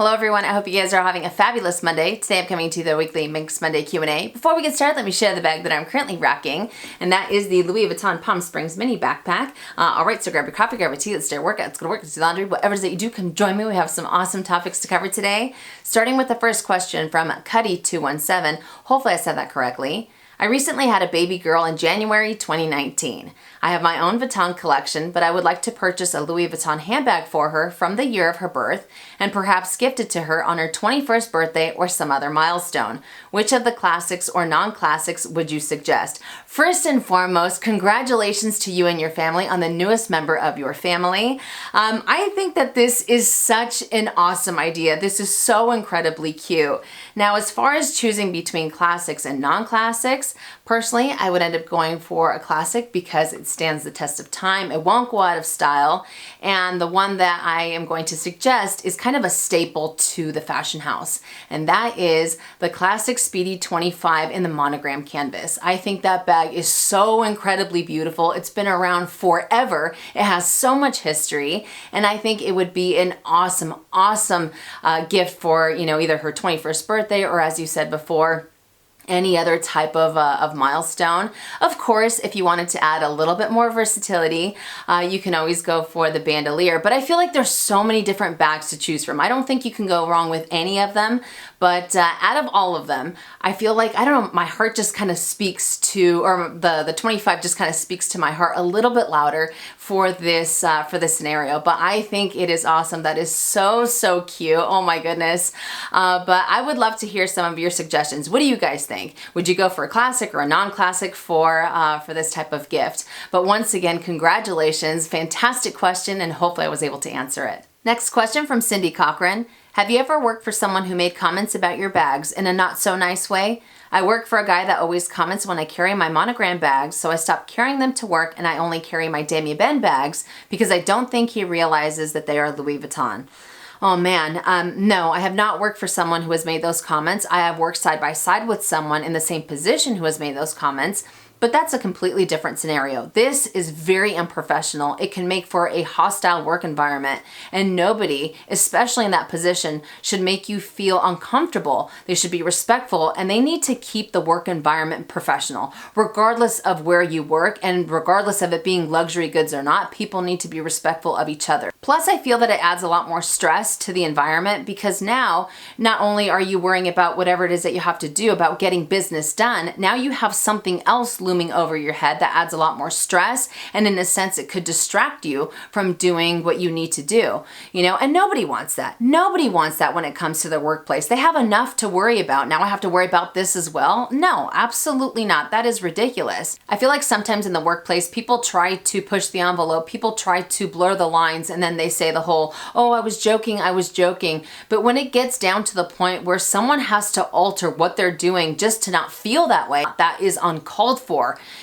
Hello everyone, I hope you guys are having a fabulous Monday. Today I'm coming to the weekly Minks Monday Q&A. Before we get started, let me share the bag that I'm currently rocking, and that is the Louis Vuitton Palm Springs mini backpack. Alright, so grab your coffee, grab your tea, let's do a workout, let's go to work, let's do laundry, whatever it is that you do, come join me. We have some awesome topics to cover today. Starting with the first question from Cuddy217, hopefully I said that correctly. I recently had a baby girl in January 2019. I have my own Vuitton collection, but I would like to purchase a Louis Vuitton handbag for her from the year of her birth and perhaps gift it to her on her 21st birthday or some other milestone. Which of the classics or non-classics would you suggest? First and foremost, congratulations to you and your family on the newest member of your family. I think that this is such an awesome idea. This is so incredibly cute. Now, as far as choosing between classics and non-classics, personally, I would end up going for a classic because it stands the test of time. It won't go out of style. And the one that I am going to suggest is kind of a staple to the fashion house. And that is the classic Speedy 25 in the monogram canvas. I think that bag is so incredibly beautiful. It's been around forever. It has so much history. And I think it would be an awesome, awesome gift for, either her 21st birthday or, as you said before, any other type of milestone. Of course, if you wanted to add a little bit more versatility, you can always go for the bandolier, but I feel like there's so many different bags to choose from. I don't think you can go wrong with any of them, but out of all of them, I feel like, I don't know, my heart just kind of speaks to, or the 25 just kind of speaks to my heart a little bit louder for this scenario, but I think it is awesome. That is so, so cute. Oh my goodness. But I would love to hear some of your suggestions. What do you guys think? Would you go for a classic or a non-classic for this type of gift? But once again, congratulations. Fantastic question, and hopefully I was able to answer it. Next question from Cindy Cochran. Have you ever worked for someone who made comments about your bags in a not so nice way? I work for a guy that always comments when I carry my monogram bags, so I stopped carrying them to work and I only carry my Damier Ben bags because I don't think he realizes that they are Louis Vuitton. Oh man, no, I have not worked for someone who has made those comments. I have worked side by side with someone in the same position who has made those comments, but that's a completely different scenario. This is very unprofessional. It can make for a hostile work environment, and nobody, especially in that position, should make you feel uncomfortable. They should be respectful, and they need to keep the work environment professional. Regardless of where you work, and regardless of it being luxury goods or not, people need to be respectful of each other. Plus, I feel that it adds a lot more stress to the environment because now, not only are you worrying about whatever it is that you have to do about getting business done, now you have something else looming over your head that adds a lot more stress, and in a sense it could distract you from doing what you need to do, and nobody wants that. Nobody wants that when it comes to their workplace. They have enough to worry about. Now I have to worry about this as well? No, absolutely not. That is ridiculous. I feel like sometimes in the workplace people try to push the envelope, people try to blur the lines, and then they say the whole, oh, I was joking. But when it gets down to the point where someone has to alter what they're doing just to not feel that way, that is uncalled for,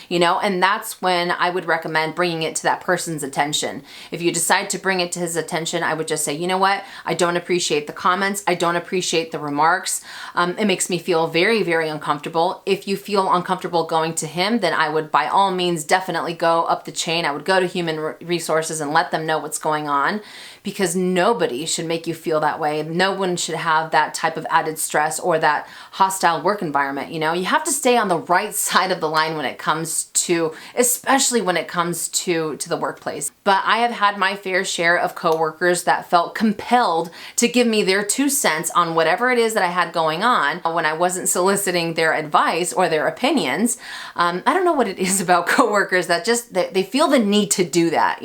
and that's when I would recommend bringing it to that person's attention. If you decide to bring it to his attention, I would just say, you know what? I don't appreciate the comments. I don't appreciate the remarks. It makes me feel very, very uncomfortable. If you feel uncomfortable going to him, then I would by all means definitely go up the chain. I would go to human resources and let them know what's going on, because nobody should make you feel that way. No one should have that type of added stress or that hostile work environment. You have to stay on the right side of the line when it comes to, especially when it comes to the workplace. But I have had my fair share of coworkers that felt compelled to give me their 2 cents on whatever it is that I had going on when I wasn't soliciting their advice or their opinions. I don't know what it is about coworkers that just, they feel the need to do that,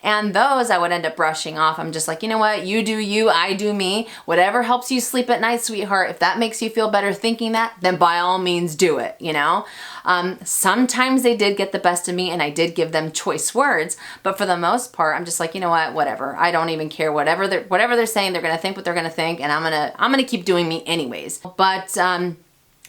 and those I would end up brushing off. I'm just like, you know what? You do you, I do me. Whatever helps you sleep at night, sweetheart. If that makes you feel better thinking that, then by all means do it, Sometimes they did get the best of me and I did give them choice words, but for the most part, I'm just like, you know what? Whatever. I don't even care. Whatever they're saying, they're going to think what they're going to think, and I'm going to keep doing me anyways. But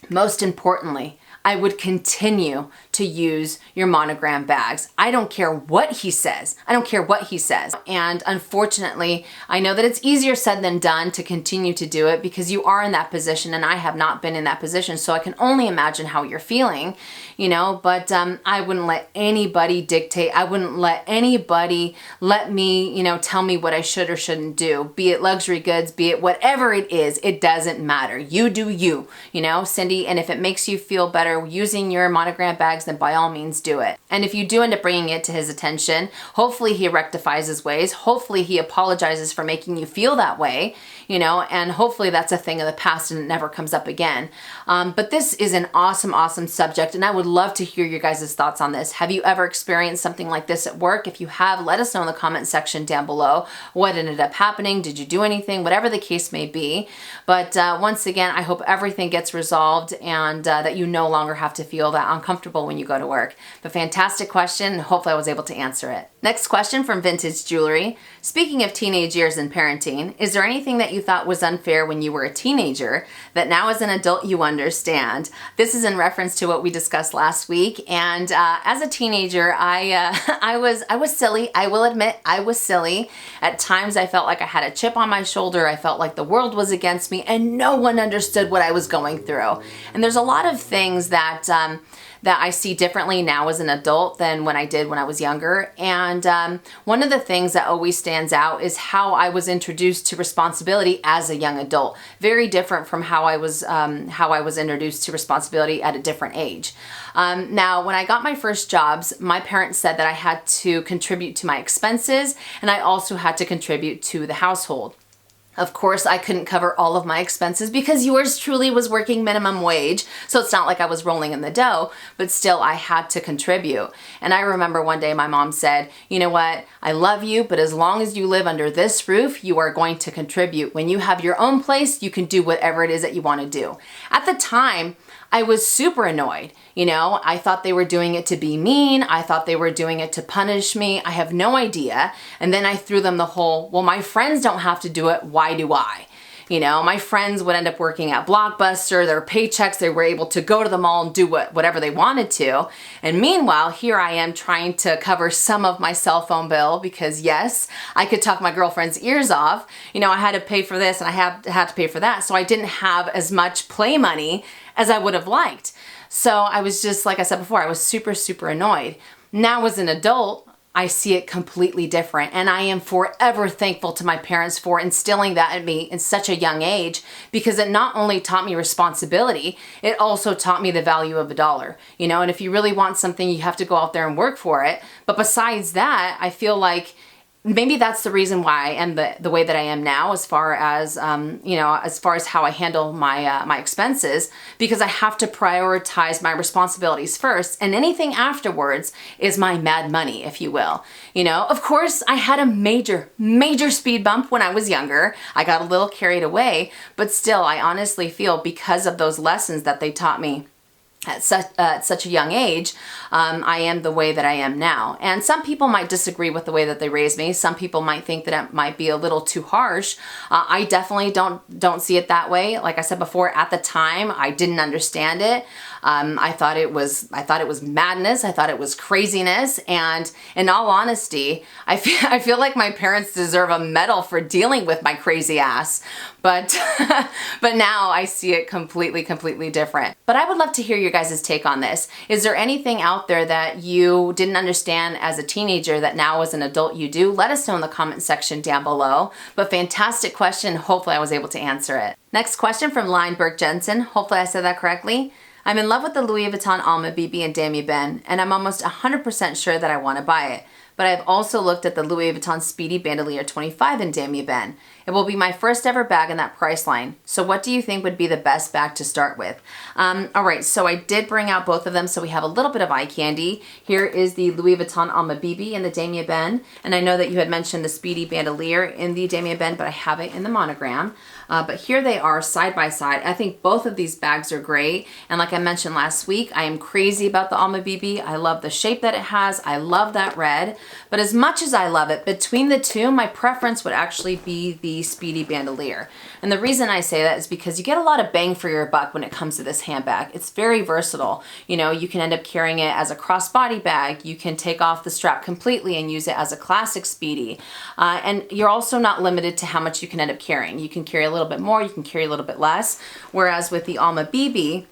most importantly, I would continue to use your monogram bags. I don't care what he says. I don't care what he says. And unfortunately, I know that it's easier said than done to continue to do it because you are in that position and I have not been in that position. So I can only imagine how you're feeling, you know, but I wouldn't let anybody dictate. I wouldn't let anybody let me, you know, tell me what I should or shouldn't do. Be it luxury goods, be it whatever it is, it doesn't matter. You do you know, Cindy, and if it makes you feel better using your monogram bags, then by all means do it. And if you do end up bringing it to his attention, hopefully he rectifies his ways. Hopefully he apologizes for making you feel that way, you know, and hopefully that's a thing of the past and it never comes up again. But this is an awesome, awesome subject, and I would love to hear your guys' thoughts on this. Have you ever experienced something like this at work? If you have, let us know in the comment section down below what ended up happening. Did you do anything? Whatever the case may be. But once again, I hope everything gets resolved and that you no longer have to feel that uncomfortable when you go to work. But fantastic question, and hopefully I was able to answer it. Next question from Vintage Jewelry. Speaking of teenage years and parenting, is there anything that you thought was unfair when you were a teenager that now as an adult you understand? This is in reference to what we discussed last week. And as a teenager, I was silly. I will admit I was silly. At times I felt like I had a chip on my shoulder. I felt like the world was against me and no one understood what I was going through. And there's a lot of things that I see differently now as an adult than when I did when I was younger. And one of the things that always stands out is how I was introduced to responsibility as a young adult. Very different from how I was introduced to responsibility at a different age. Now, when I got my first jobs, my parents said that I had to contribute to my expenses and I also had to contribute to the household. Of course, I couldn't cover all of my expenses because yours truly was working minimum wage. So it's not like I was rolling in the dough, but still I had to contribute. And I remember one day my mom said, you know what, I love you, but as long as you live under this roof, you are going to contribute. When you have your own place, you can do whatever it is that you want to do. At the time, I was super annoyed. You know, I thought they were doing it to be mean. I thought they were doing it to punish me. I have no idea. And then I threw them the whole, well, my friends don't have to do it. Why do I? You know, my friends would end up working at Blockbuster, their paychecks, they were able to go to the mall and do whatever they wanted to. And meanwhile, here I am trying to cover some of my cell phone bill because yes, I could talk my girlfriend's ears off. You know, I had to pay for this and I had to pay for that. So I didn't have as much play money as I would have liked. So I was just, like I said before, I was super, super annoyed. Now as an adult, I see it completely different. And I am forever thankful to my parents for instilling that in me in such a young age, because it not only taught me responsibility, it also taught me the value of a dollar. You know, and if you really want something, you have to go out there and work for it. But besides that, I feel like maybe that's the reason why I am the way that I am now, as far as you know, as far as how I handle my my expenses, because I have to prioritize my responsibilities first, and anything afterwards is my mad money, if you will. You know, of course, I had a major speed bump when I was younger. I got a little carried away, but still, I honestly feel because of those lessons that they taught me at such a young age, I am the way that I am now. And some people might disagree with the way that they raised me. Some people might think that it might be a little too harsh. I definitely don't see it that way. Like I said before, at the time, I didn't understand it. I thought it was madness. I thought it was craziness. And in all honesty, I feel like my parents deserve a medal for dealing with my crazy ass. But but now I see it completely different. But I would love to hear your guys' take on this. Is there anything out there that you didn't understand as a teenager that now as an adult you do? Let us know in the comment section down below. But fantastic question. Hopefully I was able to answer it. Next question from Lineberg Jensen. Hopefully I said that correctly. I'm in love with the Louis Vuitton Alma BB and Damier Ben, and I'm almost 100% sure that I want to buy it. But I've also looked at the Louis Vuitton Speedy Bandolier 25 in Damier Ben. It will be my first ever bag in that price line. So what do you think would be the best bag to start with? All right, so I did bring out both of them, so we have a little bit of eye candy. Here is the Louis Vuitton Alma BB in the Damier Ben, and I know that you had mentioned the Speedy Bandolier in the Damier Ben, but I have it in the monogram. But here they are side by side. I think both of these bags are great. And like I mentioned last week, I am crazy about the Alma BB. I love the shape that it has. I love that red. But as much as I love it, between the two, my preference would actually be the the Speedy bandolier. And the reason I say that is because you get a lot of bang for your buck when it comes to this handbag. It's very versatile. You know, you can end up carrying it as a crossbody bag. You can take off the strap completely and use it as a classic Speedy. And you're also not limited to how much you can end up carrying. You can carry a little bit more, you can carry a little bit less. Whereas with the Alma BB,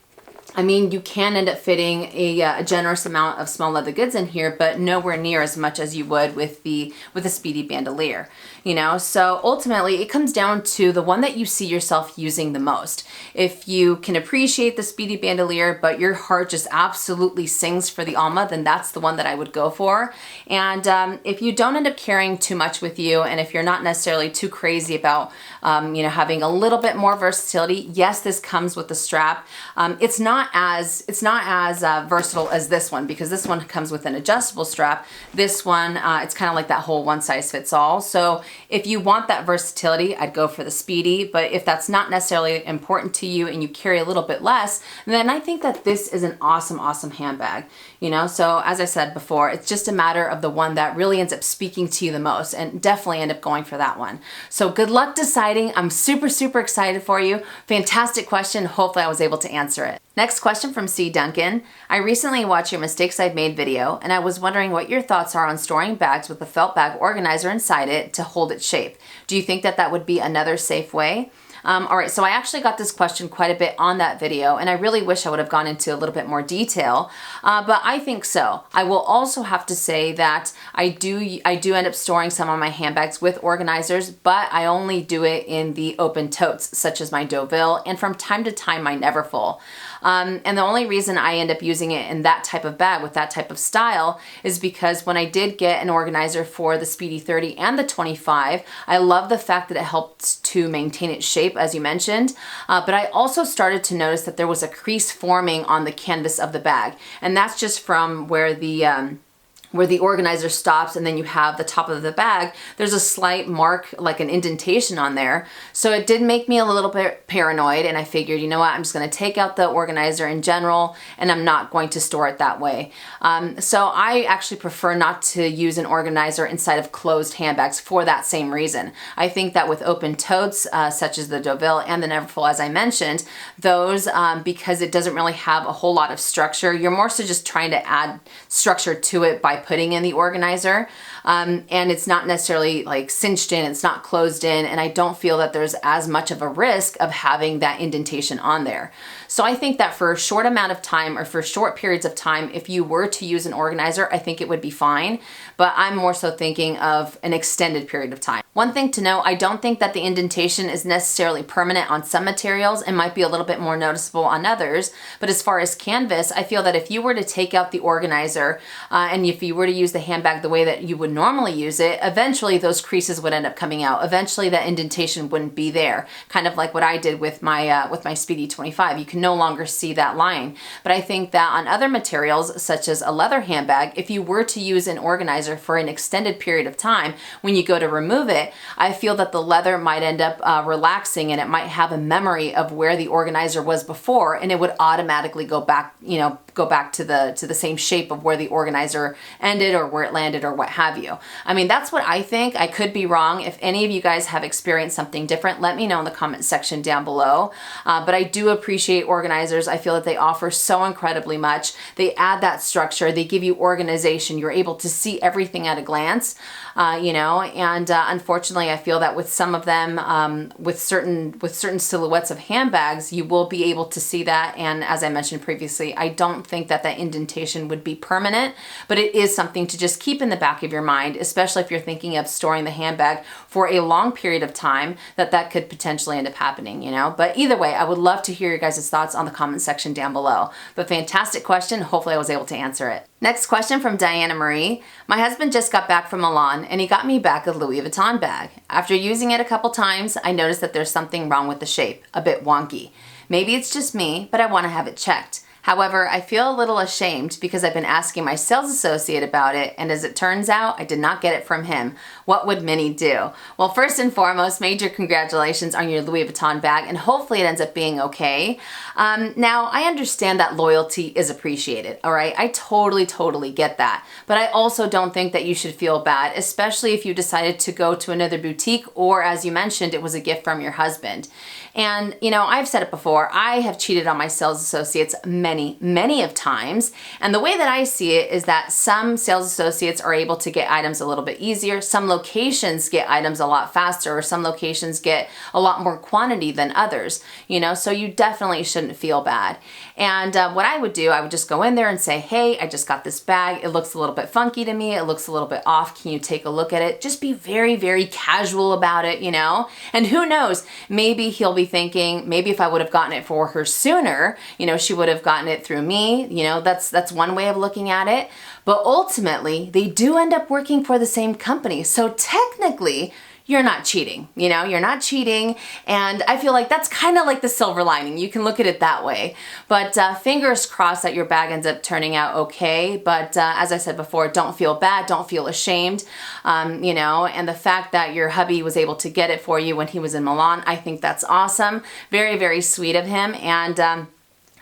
I mean, you can end up fitting a generous amount of small leather goods in here, but nowhere near as much as you would with the Speedy bandolier, you know? So ultimately, it comes down to the one that you see yourself using the most. If you can appreciate the Speedy bandolier, but your heart just absolutely sings for the Alma, then that's the one that I would go for. And if you don't end up carrying too much with you, and if you're not necessarily too crazy about, you know, having a little bit more versatility, yes, this comes with the strap. It's not as versatile as this one, because this one comes with an adjustable strap. This one, it's kind of like that whole one size fits all. So if you want that versatility, I'd go for the Speedy. But if that's not necessarily important to you and you carry a little bit less, then I think that this is an awesome, awesome handbag. You know, so as I said before, it's just a matter of the one that really ends up speaking to you the most, and definitely end up going for that one. So good luck deciding. I'm super, super excited for you. Fantastic question. Hopefully I was able to answer it. Next question from C. Duncan. I recently watched your Mistakes I've Made video, and I was wondering what your thoughts are on storing bags with a felt bag organizer inside it to hold its shape. Do you think that that would be another safe way? All right, so I actually got this question quite a bit on that video, and I really wish I would have gone into a little bit more detail, but I think so. I will also have to say that I do end up storing some of my handbags with organizers, but I only do it in the open totes, such as my Deauville, and from time to time my Neverfull. And the only reason I end up using it in that type of bag with that type of style is because when I did get an organizer for the Speedy 30 and the 25, I love the fact that it helps to maintain its shape, as you mentioned, but I also started to notice that there was a crease forming on the canvas of the bag, and that's just from where the organizer stops, and then you have the top of the bag, there's a slight mark, like an indentation on there. So it did make me a little bit paranoid, and I figured, you know what, I'm just gonna take out the organizer in general, and I'm not going to store it that way. So I actually prefer not to use an organizer inside of closed handbags for that same reason. I think that with open totes, such as the Deauville and the Neverfull, as I mentioned, those, because it doesn't really have a whole lot of structure, you're more so just trying to add structure to it by putting in the organizer, and it's not necessarily like cinched in, it's not closed in, and I don't feel that there's as much of a risk of having that indentation on there. So I think that for a short amount of time, or for short periods of time, if you were to use an organizer, I think it would be fine, but I'm more so thinking of an extended period of time. One thing to know, I don't think that the indentation is necessarily permanent on some materials. It might be a little bit more noticeable on others, but as far as canvas, I feel that if you were to take out the organizer, and if you were to use the handbag the way that you would normally use it, eventually those creases would end up coming out. Eventually that indentation wouldn't be there, kind of like what I did with my Speedy 25. You can no longer see that line. But I think that on other materials, such as a leather handbag, if you were to use an organizer for an extended period of time, when you go to remove it, I feel that the leather might end up relaxing, and it might have a memory of where the organizer was before, and it would automatically go back, you know, go back to the same shape of where the organizer ended or where it landed or what have you. I mean, that's what I think. I could be wrong. If any of you guys have experienced something different, let me know in the comment section down below. But I do appreciate organizers. I feel that they offer so incredibly much. They add that structure. They give you organization. You're able to see everything at a glance, you know, and unfortunately, I feel that with some of them, with certain silhouettes of handbags, you will be able to see that. And as I mentioned previously, I don't think that indentation would be permanent, but it is something to just keep in the back of your mind, especially if you're thinking of storing the handbag for a long period of time, that could potentially end up happening, you know. But either way, I would love to hear your guys' thoughts on the comment section down below. But fantastic question. Hopefully I was able to answer it. Next question from Diana Marie. My husband just got back from Milan, and he got me back a Louis Vuitton bag. After using it a couple times, I noticed that there's something wrong with the shape, a bit wonky. Maybe it's just me, but I want to have it checked. However, I feel a little ashamed because I've been asking my sales associate about it, and as it turns out, I did not get it from him. What would Minnie do? Well, first and foremost, major congratulations on your Louis Vuitton bag, and hopefully it ends up being okay. Now, I understand that loyalty is appreciated, all right? I totally get that. But I also don't think that you should feel bad, especially if you decided to go to another boutique, or as you mentioned, it was a gift from your husband. And, you know, I've said it before, I have cheated on my sales associates many of times. And the way that I see it is that some sales associates are able to get items a little bit easier. Some locations get items a lot faster, or some locations get a lot more quantity than others, you know, so you definitely shouldn't feel bad. And what I would do, I would just go in there and say, hey, I just got this bag. It looks a little bit funky to me. It looks a little bit off. Can you take a look at it? Just be very casual about it, you know? And who knows, maybe he'll be thinking, maybe if I would have gotten it for her sooner, you know, she would have gotten it through me. You know, that's one way of looking at it. But ultimately, they do end up working for the same company. So technically, you're not cheating, you know, you're not cheating. And I feel like that's kind of like the silver lining. You can look at it that way. But fingers crossed that your bag ends up turning out okay. But as I said before, don't feel bad, don't feel ashamed, you know, and the fact that your hubby was able to get it for you when he was in Milan, I think that's awesome. Very sweet of him. And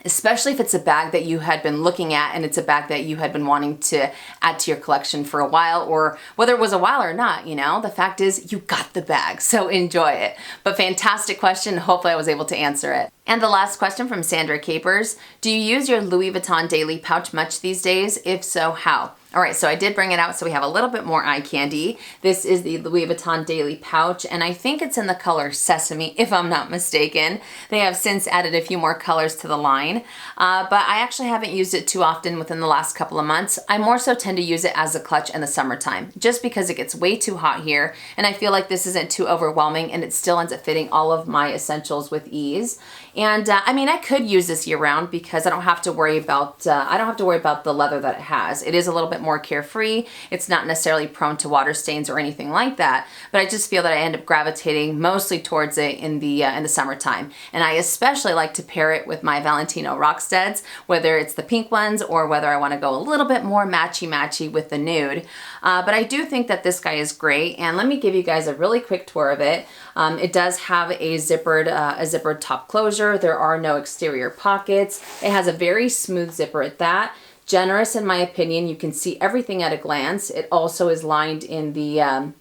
especially if it's a bag that you had been looking at and it's a bag that you had been wanting to add to your collection for a while, or whether it was a while or not, you know, the fact is you got the bag, so enjoy it. But fantastic question, hopefully I was able to answer it. And the last question from Sandra Capers, do you use your Louis Vuitton daily pouch much these days? If so, how? All right, so I did bring it out so we have a little bit more eye candy. This is the Louis Vuitton Daily Pouch, and I think it's in the color Sesame, if I'm not mistaken. They have since added a few more colors to the line, but I actually haven't used it too often within the last couple of months. I more so tend to use it as a clutch in the summertime, just because it gets way too hot here, and I feel like this isn't too overwhelming, and it still ends up fitting all of my essentials with ease. And I mean, I could use this year round because I don't have to worry about the leather that it has. It is a little bit more carefree. It's not necessarily prone to water stains or anything like that, but I just feel that I end up gravitating mostly towards it in the summertime. And I especially like to pair it with my Valentino Rocksteads, whether it's the pink ones or whether I want to go a little bit more matchy with the nude. But I do think that this guy is great, and let me give you guys a really quick tour of it. It does have a zippered top closure. There are no exterior pockets. It has a very smooth zipper at that. Generous in my opinion. You can see everything at a glance. It also is lined in the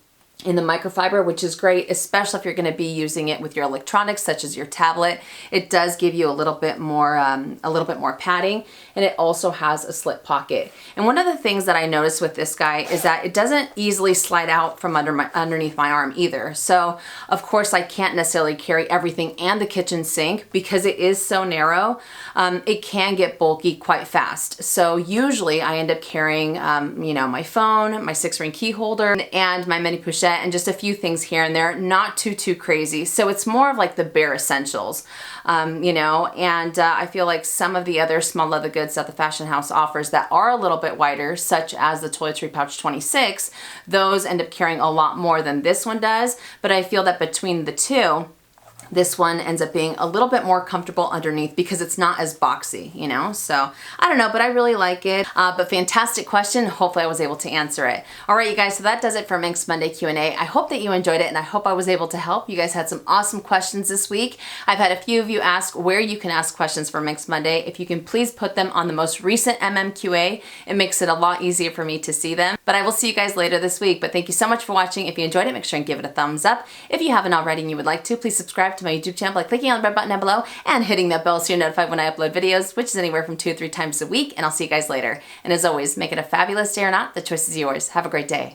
microfiber, which is great, especially if you're going to be using it with your electronics, such as your tablet. It does give you a little bit more padding, and it also has a slip pocket. And one of the things that I noticed with this guy is that it doesn't easily slide out from underneath my arm either. So of course I can't necessarily carry everything and the kitchen sink because it is so narrow. It can get bulky quite fast. So usually I end up carrying, you know, my phone, my 6-ring key holder, and my mini pochette, and just a few things here and there, not too crazy. So it's more of like the bare essentials, you know, and I feel like some of the other small leather goods that the fashion house offers that are a little bit wider, such as the Toiletry Pouch 26, those end up carrying a lot more than this one does. But I feel that between the two, this one ends up being a little bit more comfortable underneath because it's not as boxy, you know? So I don't know, but I really like it. But fantastic question. Hopefully I was able to answer it. All right, you guys, so that does it for Minks Monday Q&A. I hope that you enjoyed it, and I hope I was able to help. You guys had some awesome questions this week. I've had a few of you ask where you can ask questions for Minks Monday. If you can please put them on the most recent MMQA, it makes it a lot easier for me to see them. But I will see you guys later this week. But thank you so much for watching. If you enjoyed it, make sure and give it a thumbs up. If you haven't already and you would like to, please subscribe to my YouTube channel by clicking on the red button down below and hitting that bell so you're notified when I upload videos, which is anywhere from 2 to 3 times a week, and I'll see you guys later. And as always, make it a fabulous day or not, the choice is yours. Have a great day.